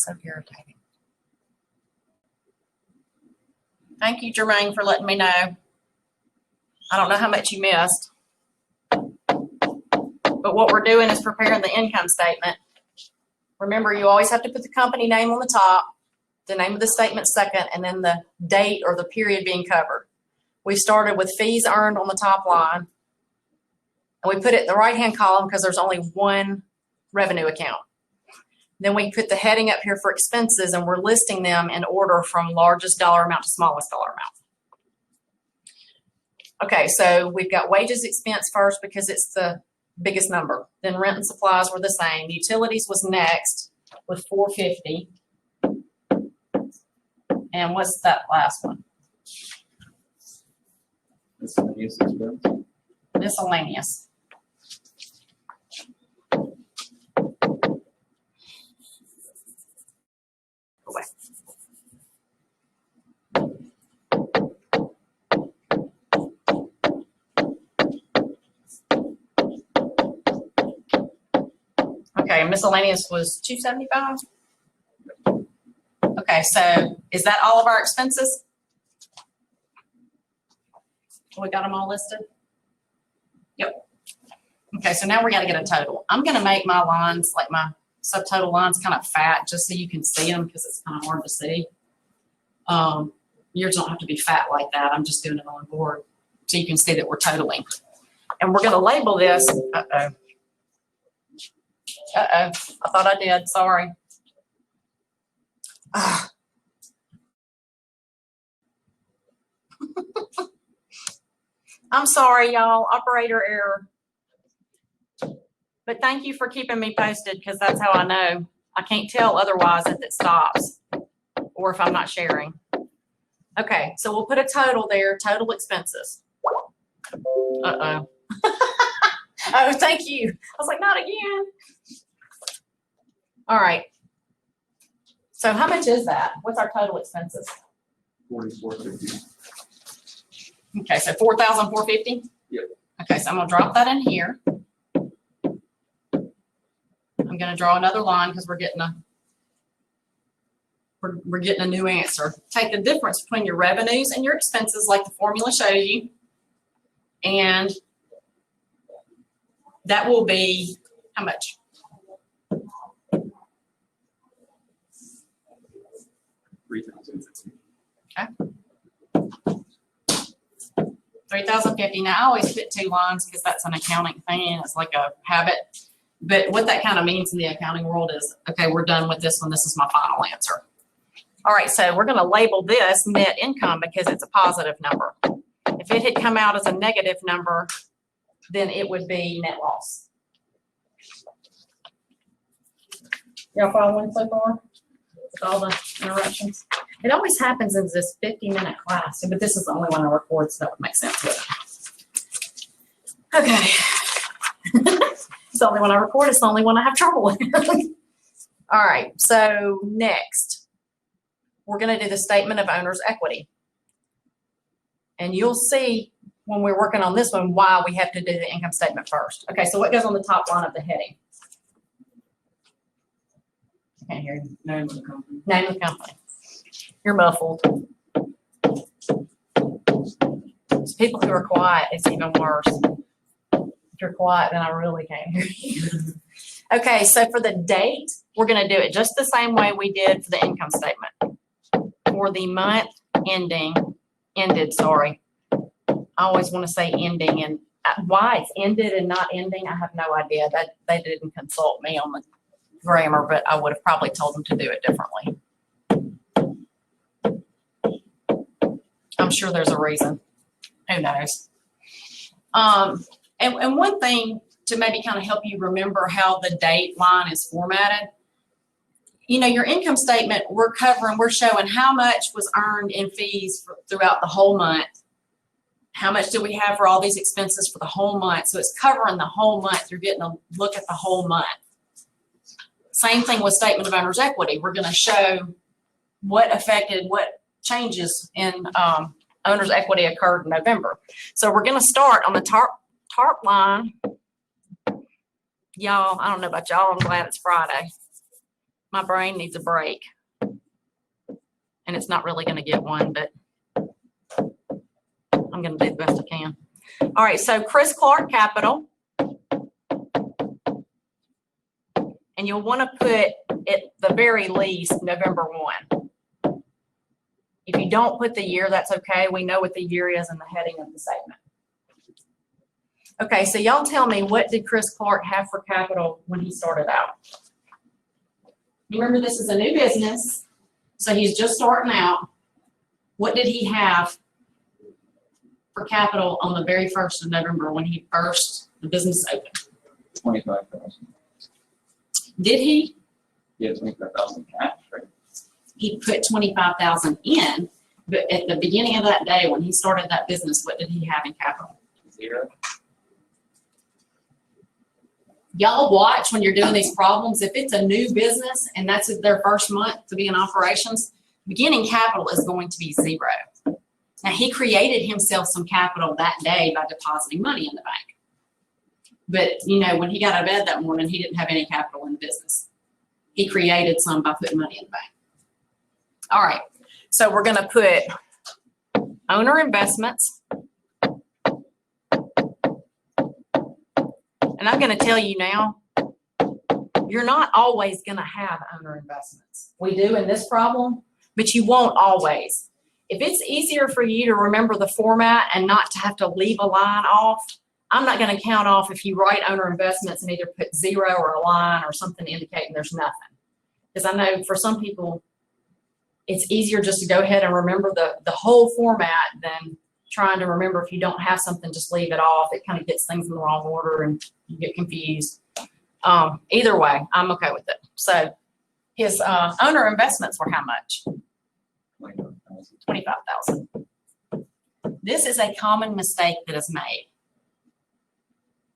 So irritating. Thank you, Jermaine, for letting me know. I don't know how much you missed. But what we're doing is preparing the income statement. Remember, you always have to put the company name on the top, the name of the statement second, and then the date or the period being covered. We started with fees earned on the top line, and we put it in the right-hand column because there's only one revenue account. Then we put the heading up here for expenses, and we're listing them in order from largest dollar amount to smallest dollar amount. Okay, so we've got wages expense first because it's the biggest number. Then rent and supplies were the same. Utilities was next with $450. And what's that last one? Miscellaneous expense. Miscellaneous. Away. Okay, miscellaneous was $275. Okay, so is that all of our expenses? We got them all listed? Yep. Okay, so now we got to get a total. I'm going to make my lines, like my subtotal lines, kind of fat just so you can see them because it's kind of hard to see. Yours don't have to be fat like that. I'm just doing it on the board so you can see that we're totaling. And we're going to label this. Uh-oh. Uh-oh. I thought I did. Sorry. I'm sorry, y'all. Operator error. But thank you for keeping me posted because that's how I know. I can't tell otherwise if it stops or if I'm not sharing. Okay, so we'll put a total there, total expenses. Uh-oh. Oh, thank you. I was like, not again. All right. So how much is that? What's our total expenses? $44.50. Okay, so $4,450? Yep. Okay, so I'm gonna drop that in here. I'm gonna draw another line because we're getting a new answer. Take the difference between your revenues and your expenses like the formula shows you. And that will be how much? $3,050. Okay. $3,050. Now I always put two lines because that's an accounting thing and it's like a habit. But what that kind of means in the accounting world is, okay, we're done with this one. This is my final answer. All right, so we're going to label this net income because it's a positive number. If it had come out as a negative number, then it would be net loss. Y'all following so far with all the interruptions? It always happens in this 50-minute class, but this is the only one I record, so that would make sense with it. Okay. It's the only one I record. It's the only one I have trouble with. All right, so next, we're going to do the statement of owner's equity. And you'll see when we're working on this one why we have to do the income statement first. Okay, so what goes on the top line of the heading? I can't hear you. Name of the company. Name of the company. You're muffled. It's people who are quiet, it's even worse. If you're quiet, then I really can't hear you. Okay, so for the date, we're going to do it just the same way we did for the income statement. For the month ended, sorry. I always want to say ending, and why it's ended and not ending, I have no idea. That they didn't consult me on the grammar, but I would have probably told them to do it differently. I'm sure there's a reason. Who knows? And one thing to maybe kind of help you remember how the date line is formatted, you know, your income statement, we're showing how much was earned in fees throughout the whole month. How much do we have for all these expenses for the whole month? So it's covering the whole month. You're getting a look at the whole month. Same thing with statement of owner's equity. We're going to show what changes in owner's equity occurred in November. So we're going to start on the top line. Y'all, I don't know about y'all, I'm glad it's Friday. My brain needs a break. And it's not really gonna get one, but I'm gonna do the best I can. All right, so Chris Clark Capital. And you'll wanna put at the very least November 1. If you don't put the year, that's okay. We know what the year is in the heading of the statement. Okay, so y'all tell me, what did Chris Clark have for capital when he started out? Remember, this is a new business, so he's just starting out. What did he have for capital on the very 1st of November when the business opened? 25,000. Did he? Yeah, 25,000 cash, right? He put 25,000 in, but at the beginning of that day when he started that business, what did he have in capital? 0. Y'all watch when you're doing these problems. If it's a new business and that's their first month to be in operations, beginning capital is going to be 0. Now, he created himself some capital that day by depositing money in the bank. But, you know, when he got out of bed that morning, he didn't have any capital in the business. He created some by putting money in the bank. All right, so we're gonna put owner investments. And I'm gonna tell you now, you're not always gonna have owner investments. We do in this problem, but you won't always. If it's easier for you to remember the format and not to have to leave a line off, I'm not gonna count off if you write owner investments and either put 0 or a line or something indicating there's nothing. Because I know for some people, it's easier just to go ahead and remember the whole format than trying to remember if you don't have something, just leave it off. It kind of gets things in the wrong order and you get confused. Either way, I'm okay with it. So his owner investments were how much? 25,000. This is a common mistake that is made.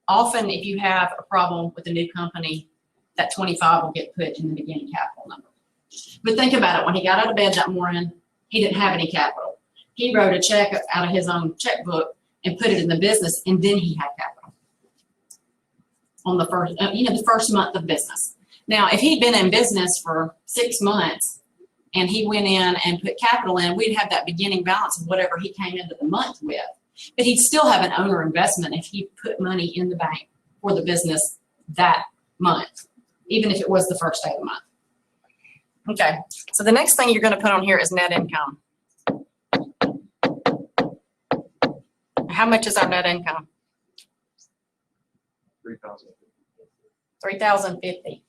Often if you have a problem with a new company, that 25 will get put in the beginning capital number. But think about it, when he got out of bed that morning, he didn't have any capital. He wrote a check out of his own checkbook and put it in the business, and then he had capital on the first, the first month of business. Now, if he'd been in business for 6 months and he went in and put capital in, we'd have that beginning balance of whatever he came into the month with. But he'd still have an owner investment if he put money in the bank for the business that month, even if it was the first day of the month. Okay, so the next thing you're going to put on here is net income. How much is our net income? 3,000. 3,050.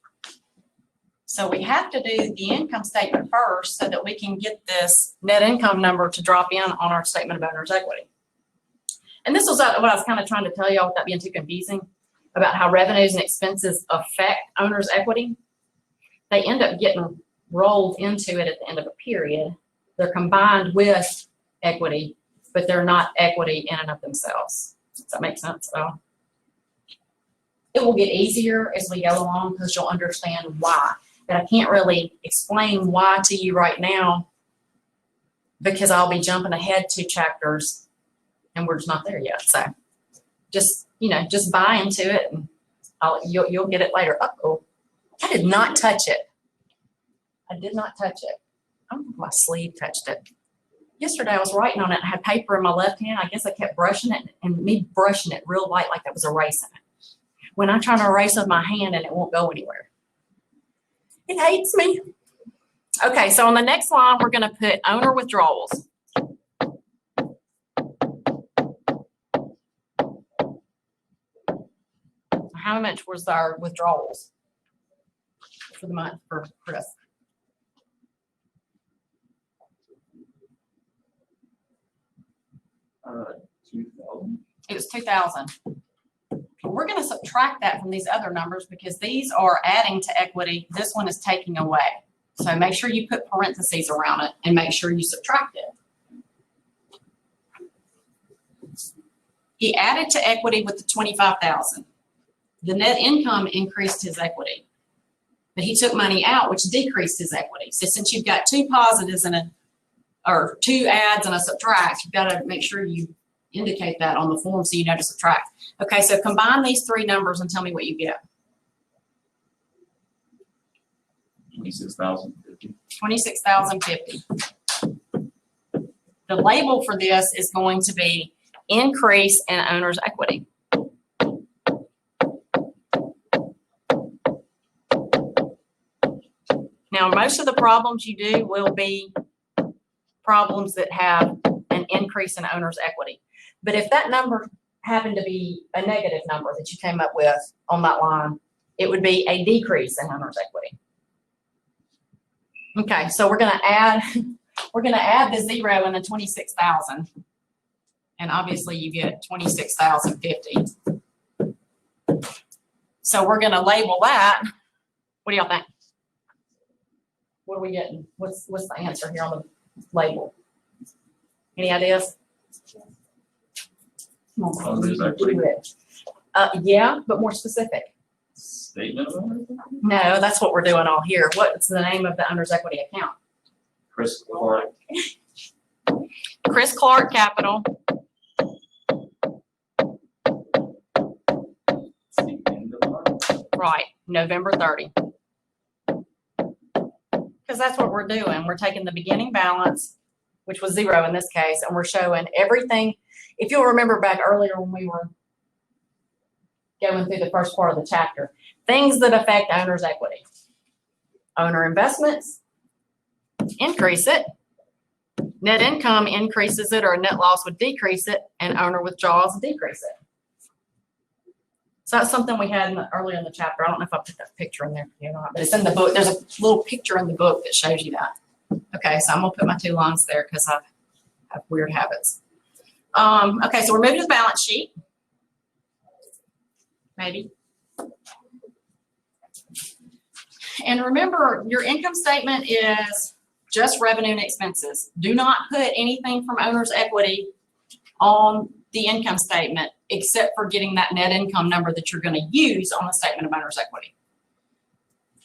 So we have to do the income statement first so that we can get this net income number to drop in on our statement of owner's equity. And this was what I was kind of trying to tell y'all without being too confusing about how revenues and expenses affect owner's equity. They end up getting rolled into it at the end of a period. They're combined with equity, but they're not equity in and of themselves. Does that make sense at all? It will get easier as we go along because you'll understand why. But I can't really explain why to you right now because I'll be jumping ahead 2 chapters and we're just not there yet. So just, just buy into it and you'll get it later. Uh-oh, I did not touch it. I did not touch it. Oh, my sleeve touched it. Yesterday I was writing on it. I had paper in my left hand. I guess I kept brushing it, and me brushing it real light like that was erasing it. When I'm trying to erase with my hand and it won't go anywhere. It hates me. Okay, so on the next line, we're going to put owner withdrawals. How much was our withdrawals for the month for Chris? $2,000. It was 2,000. We're going to subtract that from these other numbers because these are adding to equity. This one is taking away. So make sure you put parentheses around it and make sure you subtract it. He added to equity with the 25,000. The net income increased his equity, but he took money out, which decreased his equity. So since you've got 2 positives and or 2 adds and a subtract, you've got to make sure you indicate that on the form so you know to subtract. Okay, so combine these 3 numbers and tell me what you get. $26,050. 26,050. The label for this is going to be increase in owner's equity. Now, most of the problems you do will be problems that have an increase in owner's equity. But if that number happened to be a negative number that you came up with on that line, it would be a decrease in owner's equity. Okay, so we're gonna add the 0 and the 26,000. And obviously you get 26,050. So we're gonna label that. What do y'all think? What are we getting? What's the answer here on the label? Any ideas? Come on, Owner's equity. yeah, but more specific. Statement of owner's equity? No, that's what we're doing all here. What's the name of the owner's equity account? Chris Clark. Chris Clark Capital. It's the end of the month. Right, November 30. Because that's what we're doing. We're taking the beginning balance, which was 0 in this case, and we're showing everything. If you'll remember back earlier when we were going through the first part of the chapter, things that affect owner's equity. Owner investments, increase it. Net income increases it, or a net loss would decrease it, and owner withdrawals decrease it. So that's something we had earlier in the chapter. I don't know if I put that picture in there for you or not, but it's in the book. There's a little picture in the book that shows you that. Okay, so I'm gonna put my 2 lines there because I have weird habits. Okay, so we're moving to the balance sheet. Maybe. And remember, your income statement is just revenue and expenses. Do not put anything from owner's equity on the income statement except for getting that net income number that you're going to use on the statement of owner's equity.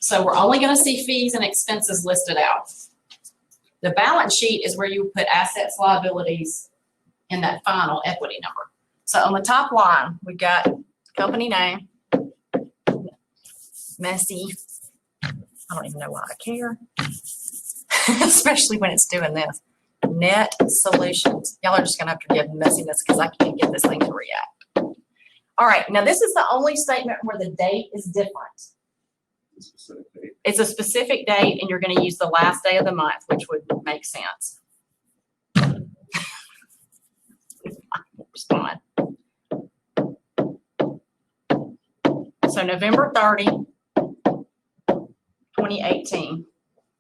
So we're only going to see fees and expenses listed out. The balance sheet is where you put assets, liabilities in that final equity number. So on the top line, we've got company name, messy. I don't even know why I care, especially when it's doing this. Net solutions. Y'all are just gonna have to forgive the messiness because I can't get this thing to react. All right, now this is the only statement where the date is different. It's a specific date, and you're gonna use the last day of the month, which would make sense. Respond. So November 30, 2018.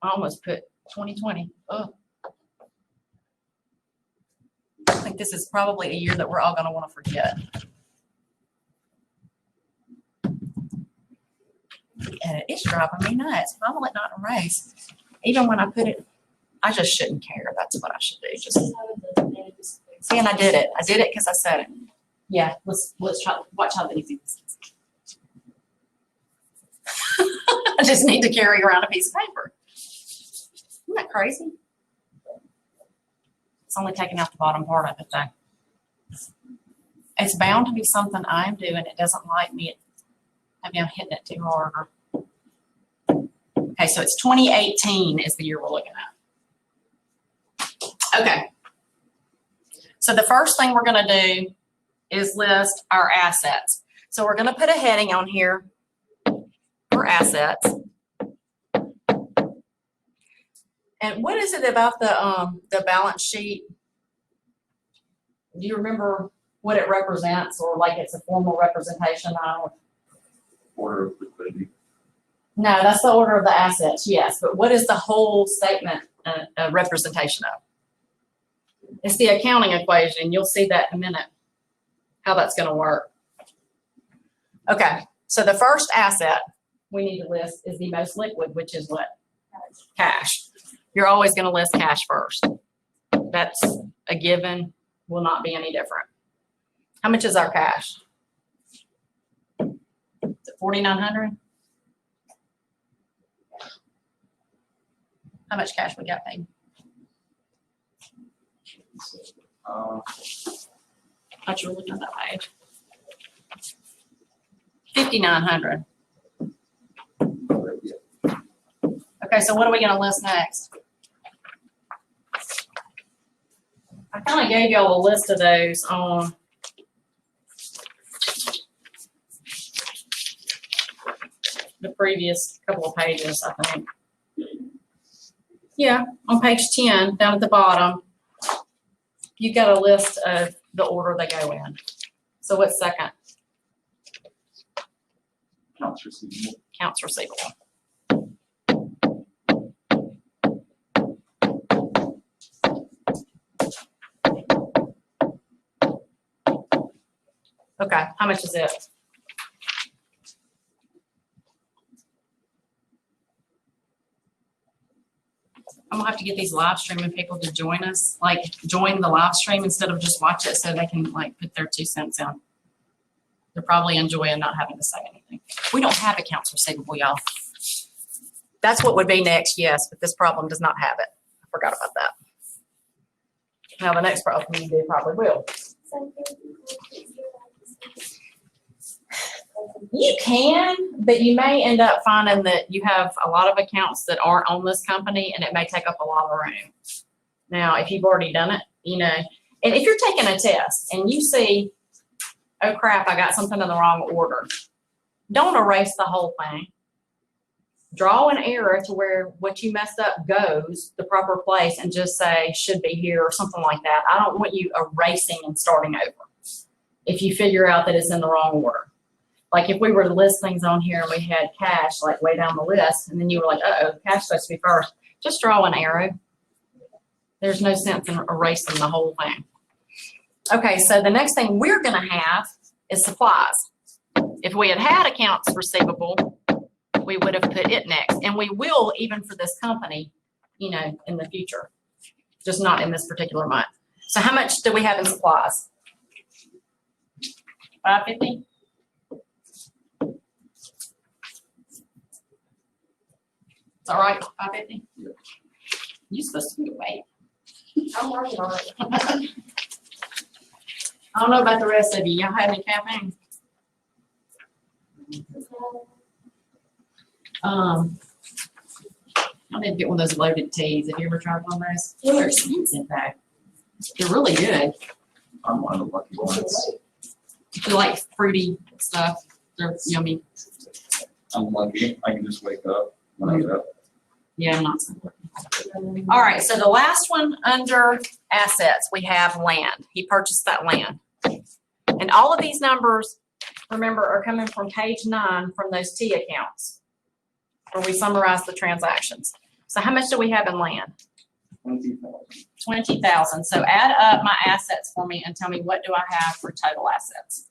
I almost put 2020. Oh. I think this is probably a year that we're all going to want to forget. The edit is driving me nuts. Why will it not erase? Even when I put it, I just shouldn't care. That's what I should do. Just see, and I did it. I did it because I said it. Yeah, let's try. Watch how easy this is. I just need to carry around a piece of paper. Isn't that crazy? It's only taking out the bottom part of it though. It's bound to be something I'm doing. It doesn't like me. Maybe I'm hitting it too hard. Okay, so it's 2018 is the year we're looking at. Okay. So the first thing we're going to do is list our assets. So we're going to put a heading on here for assets. And what is it about the balance sheet? Do you remember what it represents, or like it's a formal representation of? Order of liquidity. No, that's the order of the assets, yes. But what is the whole statement a representation of? It's the accounting equation. You'll see that in a minute, how that's going to work. Okay, so the first asset we need to list is the most liquid, which is what? Cash. You're always going to list cash first. That's a given, will not be any different. How much is our cash? Is it $4,900? How much cash we got paid? Thought you were looking at that page. $5,900. Okay, so what are we gonna list next? I kind of gave y'all a list of those on the previous couple of pages, I think. Yeah, on page 10, down at the bottom, you got a list of the order they go in. So what's second? Accounts receivable. Accounts receivable. Okay, how much is it? I'm gonna have to get these live streaming people to join us, like join the live stream instead of just watch it so they can like put their 2 cents in. They're probably enjoying not having to say anything. We don't have accounts receivable, y'all. That's what would be next, yes, but this problem does not have it. I forgot about that. Now the next problem you do probably will. You can, but you may end up finding that you have a lot of accounts that aren't on this company and it may take up a lot of room. Now, if you've already done it, you know, and if you're taking a test and you see, oh crap, I got something in the wrong order, don't erase the whole thing. Draw an error to where what you messed up goes the proper place and just say should be here or something like that. I don't want you erasing and starting over if you figure out that it's in the wrong order. Like if we were to list things on here and we had cash like way down the list and then you were like, uh-oh, cash is supposed to be first, just draw an arrow. There's no sense in erasing the whole thing. Okay, so the next thing we're gonna have is supplies. If we had had accounts receivable, we would have put it next. And we will even for this company, you know, in the future, just not in this particular month. So how much do we have in supplies? $550? It's all right, $550? Yeah. You're supposed to be awake. I'm working on it. I don't know about the rest of you. Y'all have any caffeine? I need to get one of those loaded teas. Have you ever tried one of those? They're expensive though. They're really good. I'm one of the lucky ones. If you like fruity stuff, they're yummy. I'm lucky. I can just wake up when I get up. Yeah, I'm not so lucky. All right, so the last one under assets, we have land. He purchased that land. And all of these numbers, remember, are coming from page 9 from those T accounts where we summarize the transactions. So how much do we have in land? 20,000. 20,000. So add up my assets for me and tell me what do I have for total assets.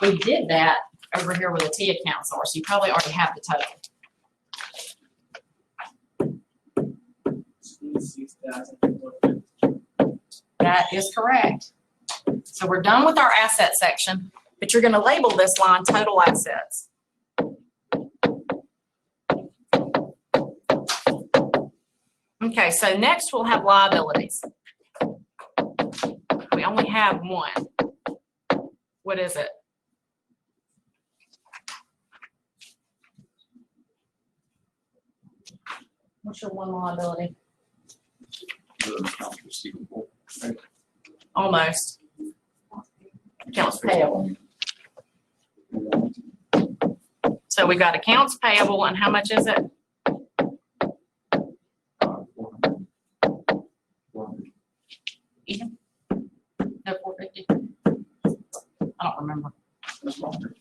We did that over here where the T accounts are, so you probably already have the total. 6,450. That is correct. So we're done with our asset section, but you're going to label this line total assets. Okay, so next we'll have liabilities. We only have one. What is it? What's your one liability? The accounts receivable. Right? Almost. Accounts payable. So we got accounts payable, and how much is it? 400. 400. Even? No, 450. I don't remember. That's longer.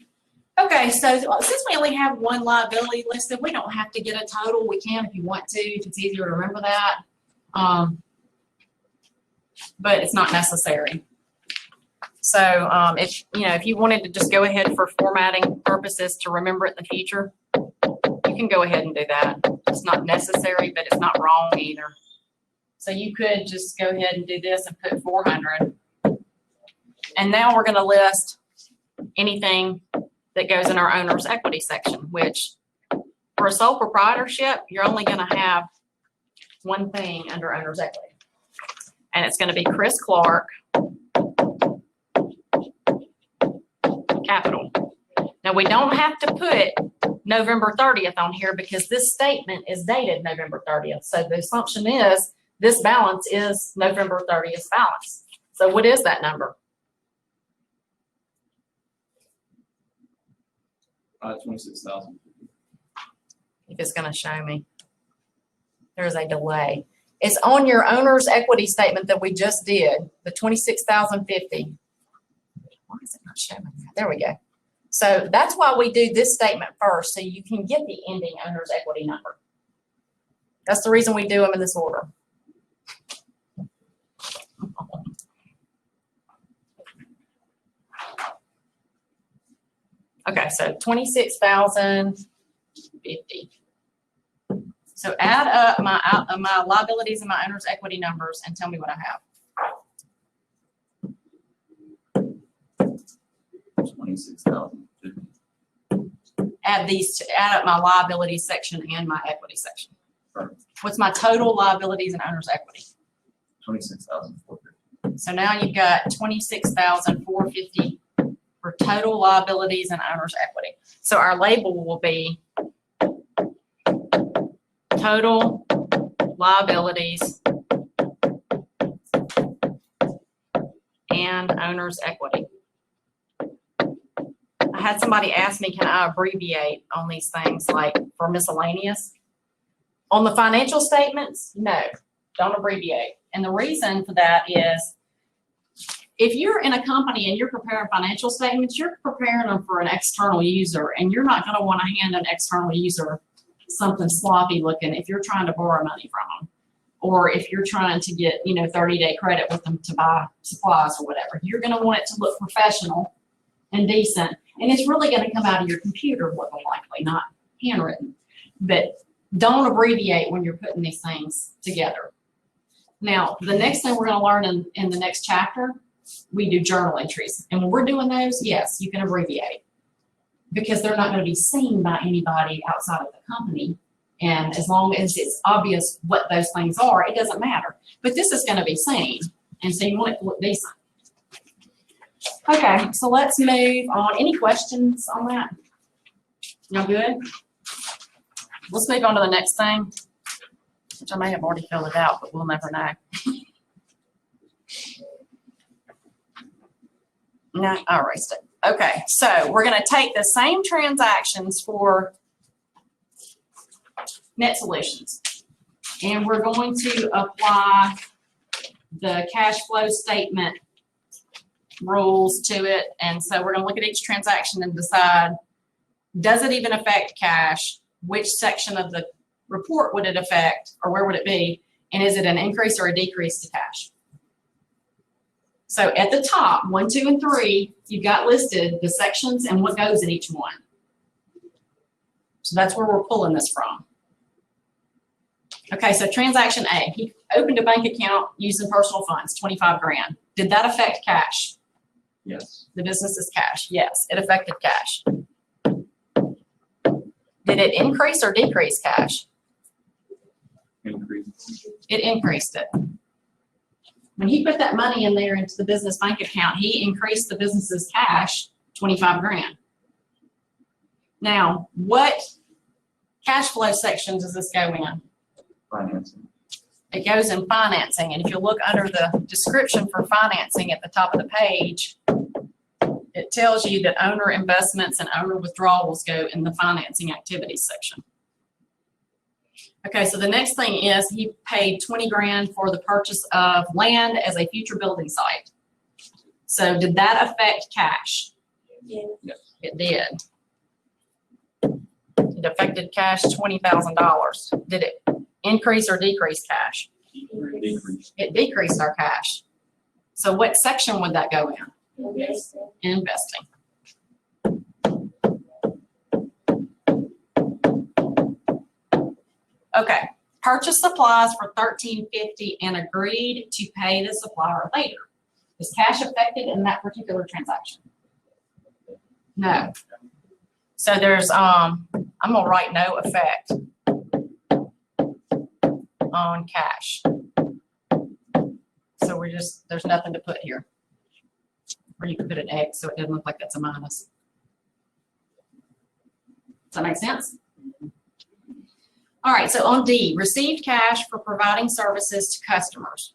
Okay, so since we only have one liability listed, we don't have to get a total. We can if you want to, if it's easier to remember that. But it's not necessary. So if you wanted to just go ahead for formatting purposes to remember it in the future, you can go ahead and do that. It's not necessary, but it's not wrong either. So you could just go ahead and do this and put 400. And now we're going to list anything that goes in our owner's equity section, which for a sole proprietorship, you're only going to have one thing under owner's equity. And it's going to be Chris Clark Capital. Now Now, we don't have to put November 30th on here because this statement is dated November 30th. So the assumption is this balance is November 30th balance. So what is that number? 26,000. If it's going to show me. There's a delay. It's on your owner's equity statement that we just did, the 26,050. Why is it not showing that? There we go. So that's why we do this statement first, so you can get the ending owner's equity number. That's the reason we do them in this order. Okay, so 26,050. So add up my liabilities and my owner's equity numbers and tell me what I have. 26,050. Add up my liabilities section and my equity section. Perfect. What's my total liabilities and owner's equity? 26,450. So now you've got 26,450 for total liabilities and owner's equity. So our label will be total liabilities and owner's equity. I had somebody ask me, can I abbreviate on these things like for miscellaneous? On the financial statements, no, don't abbreviate. And the reason for that is if you're in a company and you're preparing financial statements, you're preparing them for an external user, and you're not going to want to hand an external user something sloppy looking if you're trying to borrow money from them, or if you're trying to get 30-day credit with them to buy supplies or whatever. You're going to want it to look professional and decent, and it's really going to come out of your computer more than likely, not handwritten. But don't abbreviate when you're putting these things together. Now, the next thing we're going to learn in the next chapter, we do journal entries. And when we're doing those, yes, you can abbreviate because they're not going to be seen by anybody outside of the company. And as long as it's obvious what those things are, it doesn't matter. But this is going to be seen. And so you want it to look decent. Okay, so let's move on. Any questions on that? No good? Let's move on to the next thing, which I may have already filled it out, but we'll never know. No, I erased it. Okay, so we're going to take the same transactions for Net Solutions, and we're going to apply the cash flow statement rules to it. And so we're going to look at each transaction and decide, does it even affect cash? Which section of the report would it affect, or where would it be? And is it an increase or a decrease to cash? So at the top, 1, 2, and 3, you've got listed the sections and what goes in each one. So that's where we're pulling this from. Okay, so transaction A, he opened a bank account using personal funds, 25 grand. Did that affect cash? Yes. The business is cash. Yes, it affected cash. Did it increase or decrease cash? Increase. It increased it. When he put that money in there into the business bank account, he increased the business's cash 25 grand. Now, what cash flow section does this go in? Financing. It goes in financing. And if you look under the description for financing at the top of the page, it tells you that owner investments and owner withdrawals go in the financing activities section. Okay, so the next thing is he paid 20 grand for the purchase of land as a future building site. So did that affect cash? Yes. It did. It affected cash $20,000. Did it increase or decrease cash? Decrease. It decreased our cash. So what section would that go in? Investing. Okay, purchase supplies for $13.50 and agreed to pay the supplier later. Is cash affected in that particular transaction? No. So there's I'm gonna write no effect on cash. So there's nothing to put here. Or you could put an X so it doesn't look like that's a minus. Does that make sense? All right, so on D, received cash for providing services to customers.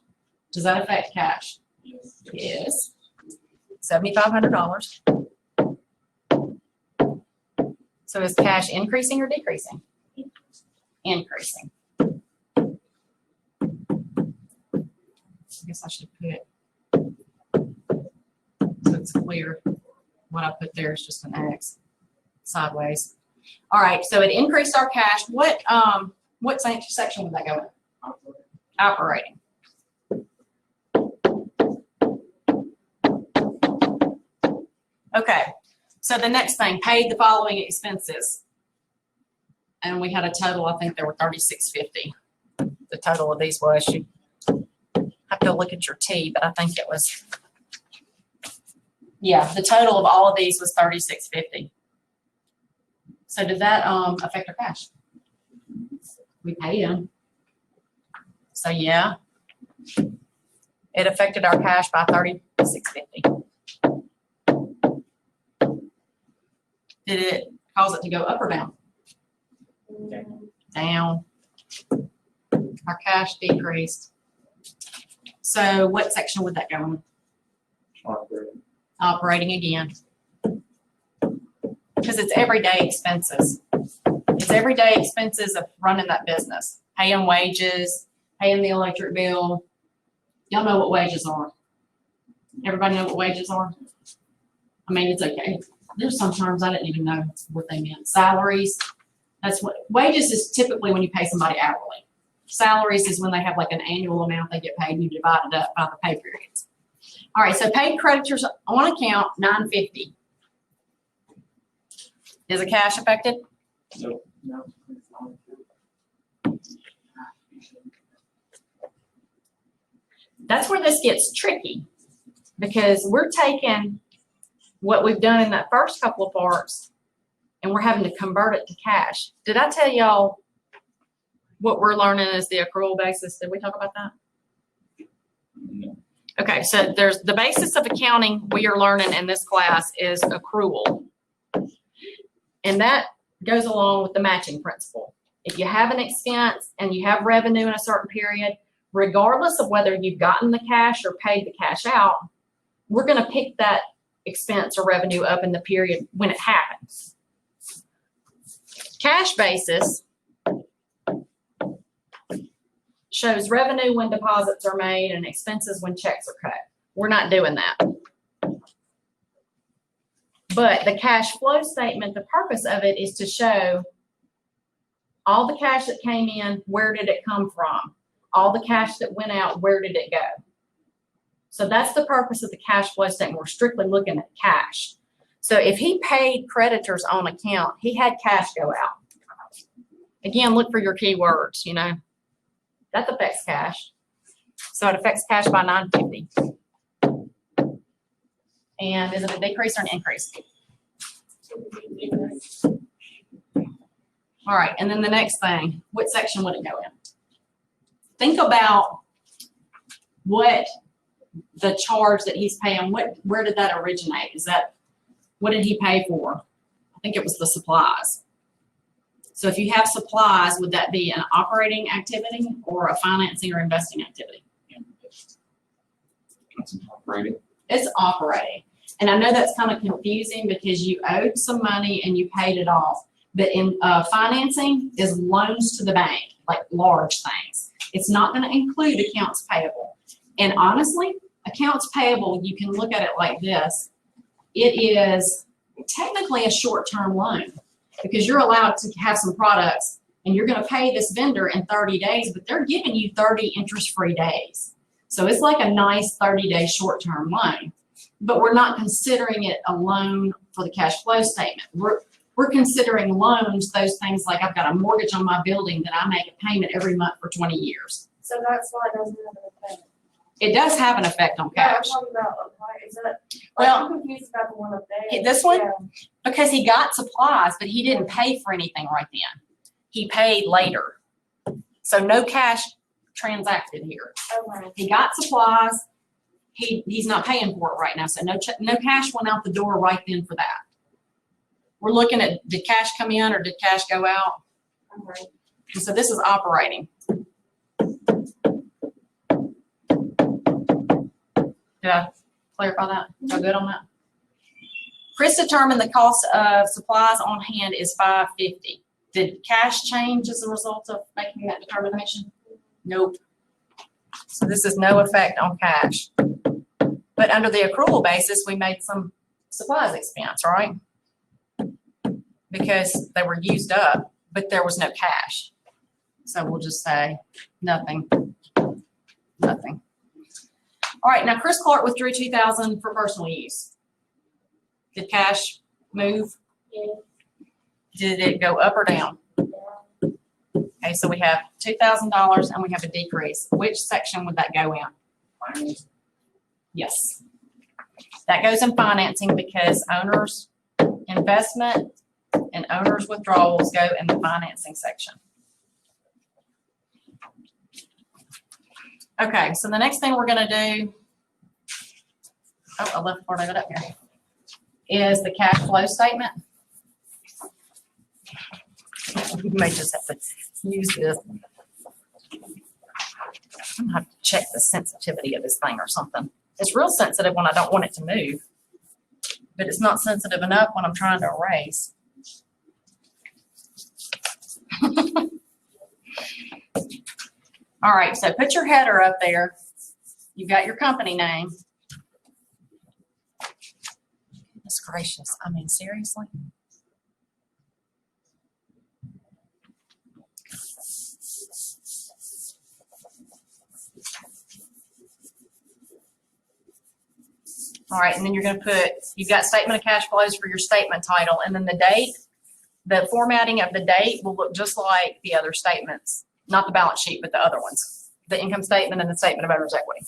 Does that affect cash? Yes. Yes. $7,500. So is cash increasing or decreasing? Increasing. I guess I should put, so it's clear. What I put there is just an X sideways. All right, so it increased our cash. What section would that go in? Operating. Okay, so the next thing, paid the following expenses. And we had a total, I think there were $36.50. The total of these was, you have to look at your T, but I think it was, yeah, the total of all of these was $36.50. So did that affect our cash? We paid them. So yeah, it affected our cash by $36.50. Did it cause it to go up or down? Down. Our cash decreased. So what section would that go in? Operating. Operating again. Because it's everyday expenses. It's everyday expenses of running that business. Paying wages, paying the electric bill. Y'all know what wages are. Everybody know what wages are? I mean, it's okay. There's some terms I didn't even know what they meant. Salaries. That's what wages is typically when you pay somebody hourly. Salaries is when they have like an annual amount they get paid and you divide it up by the pay periods. All right, so paid creditors on account, $950. Is the cash affected? Nope. No. That's where this gets tricky because we're taking what we've done in that first couple of parts and we're having to convert it to cash. Did I tell y'all what we're learning is the accrual basis? Did we talk about that? No. Okay, so there's the basis of accounting we are learning in this class is accrual. And that goes along with the matching principle. If you have an expense and you have revenue in a certain period, regardless of whether you've gotten the cash or paid the cash out, we're going to pick that expense or revenue up in the period when it happens. Cash basis shows revenue when deposits are made and expenses when checks are cut. We're not doing that. But the cash flow statement, the purpose of it is to show all the cash that came in, where did it come from? All the cash that went out, where did it go? So that's the purpose of the cash flow statement. We're strictly looking at cash. So if he paid creditors on account, he had cash go out. Again, look for your keywords, you know. That affects cash. So it affects cash by $950. And is it a decrease or an increase? All right, and then the next thing, what section would it go in? Think about what the charge that he's paying, where did that originate? What did he pay for? I think it was the supplies. So if you have supplies, would that be an operating activity or a financing or investing activity? That's operating. It's operating. And I know that's kind of confusing because you owed some money and you paid it off. But in financing is loans to the bank, like large things. It's not going to include accounts payable. And honestly, accounts payable, you can look at it like this. It is technically a short-term loan because you're allowed to have some products and you're going to pay this vendor in 30 days, but they're giving you 30 interest-free days. So it's like a nice 30-day short-term loan. But we're not considering it a loan for the cash flow statement. We're considering loans, those things like I've got a mortgage on my building that I make a payment every month for 20 years. So that's why it doesn't have an effect. It does have an effect on Yeah, I'm cash. talking about, why is that, Well, I'm confused about the one up there. this one? Yeah. Because he got supplies, but he didn't pay for anything right then. He paid later. So no cash transacted here. Okay. He got supplies. He's not paying for it right now. So no cash went out the door right then for that. we're looking at, did cash come in or did cash go out? Okay. And so this is operating. Did I clarify that? Y'all good on that? Chris determined the cost of supplies on hand is $550. Did cash change as a result of making that determination? Nope. So this is no effect on cash. But under the accrual basis, we made some supplies expense, right? Because they were used up, but there was no cash. So we'll just say nothing, nothing. All right, now Chris Clark withdrew $2,000 for personal use. Did cash move? Yeah. Did it go up or down? Okay, so we have $2,000 and we have a decrease. Which section would that go in? Finance. Yes. That goes in financing because owners' investment and owners' withdrawals go in the financing section. Okay, so the next thing we're gonna do, oh, I left part of it up here, is the cash flow statement. You may just have to use this. I'm gonna have to check the sensitivity of this thing or something. It's real sensitive when I don't want it to move, but it's not sensitive enough when I'm trying to erase. All right, so put your header up there. You've got your company name. Goodness gracious, I mean, seriously? All right, and then you're going to put, you've got statement of cash flows for your statement title, and then the date, the formatting of the date will look just like the other statements, not the balance sheet, but the other ones, the income statement and the statement of owner's equity.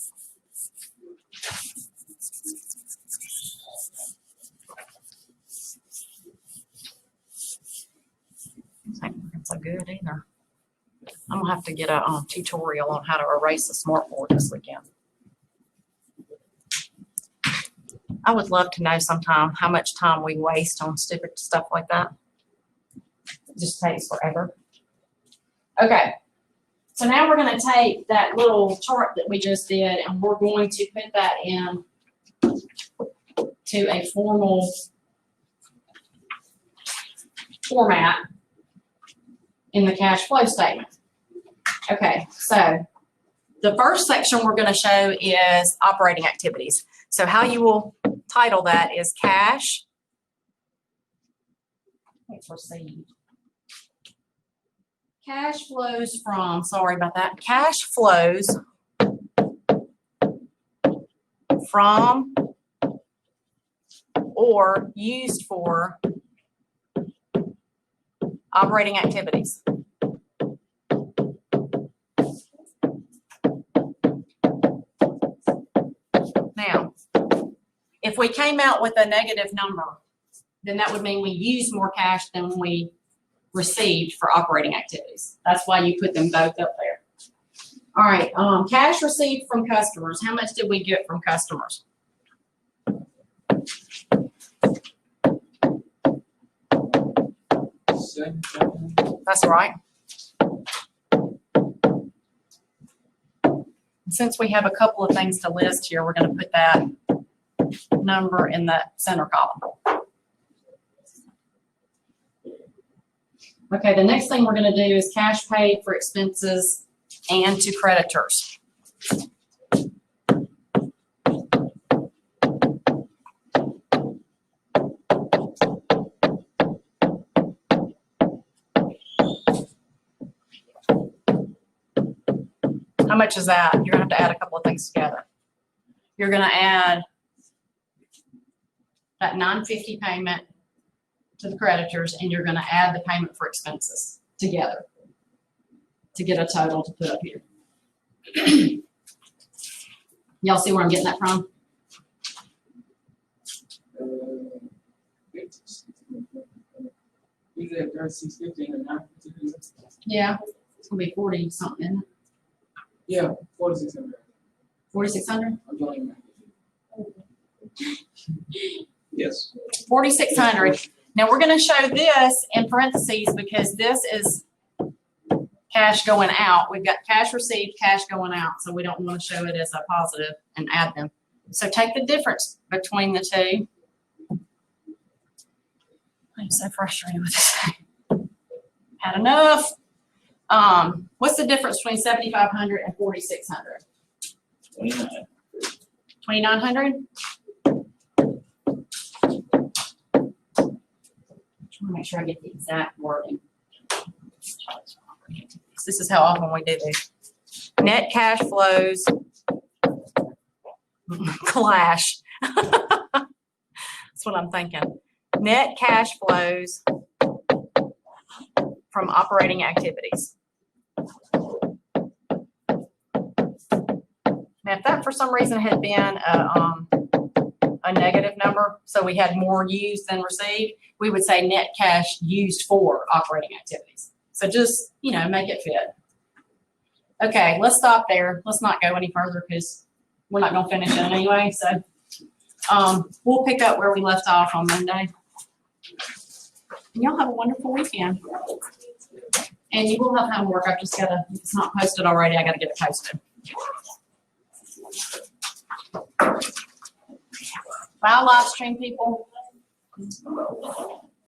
This ain't looking so good either. I'm gonna have to get a tutorial on how to erase a smartboard this weekend. I would love to know sometime how much time we waste on stupid stuff like that. It just takes forever. Okay, so now we're going to take that little chart that we just did and we're going to put that in to a formal format in the cash flow statement. Okay, so the first section we're going to show is operating activities. So how you will title that is cash. Let's receive. Cash flows from, sorry about that, cash flows from or used for operating activities. Now, if we came out with a negative number, then that would mean we used more cash than we received for operating activities. That's why you put them both up there. All right, cash received from customers. How much did we get from customers? That's right. Since we have a couple of things to list here, we're going to put that number in the center column. Okay, the next thing we're going to do is cash paid for expenses and to creditors. How much is that? You're going to have to add a couple of things together. You're going to add that $950 payment to the creditors, and you're going to add the payment for expenses together to get a total to put up here. Y'all see where I'm getting that from? You said 3650 and 950. Yeah, it's going to be 40 something, isn't it? Yeah, 4600. 4,600? I'm joining. Yes. 4,600. Now we're gonna show this in parentheses because this is cash going out. We've got cash received, cash going out, so we don't want to show it as a positive and add them. So take the difference between the two. I'm so frustrated with this thing. Had enough. What's the difference between 7,500 and 4,600? 2,900? I want to make sure I get the exact wording. This is how often we do this. Net cash flows. Clash. That's what I'm thinking. Net cash flows from operating activities. Now, if that for some reason had been a negative number, so we had more used than received, we would say net cash used for operating activities. So just, make it fit. Okay, let's stop there. Let's not go any further because we're not gonna finish it anyway. So we'll pick up where we left off on Monday. And y'all have a wonderful weekend. And you will have homework. I've just gotta, if it's not posted already, I gotta get it posted. Bye, live stream people.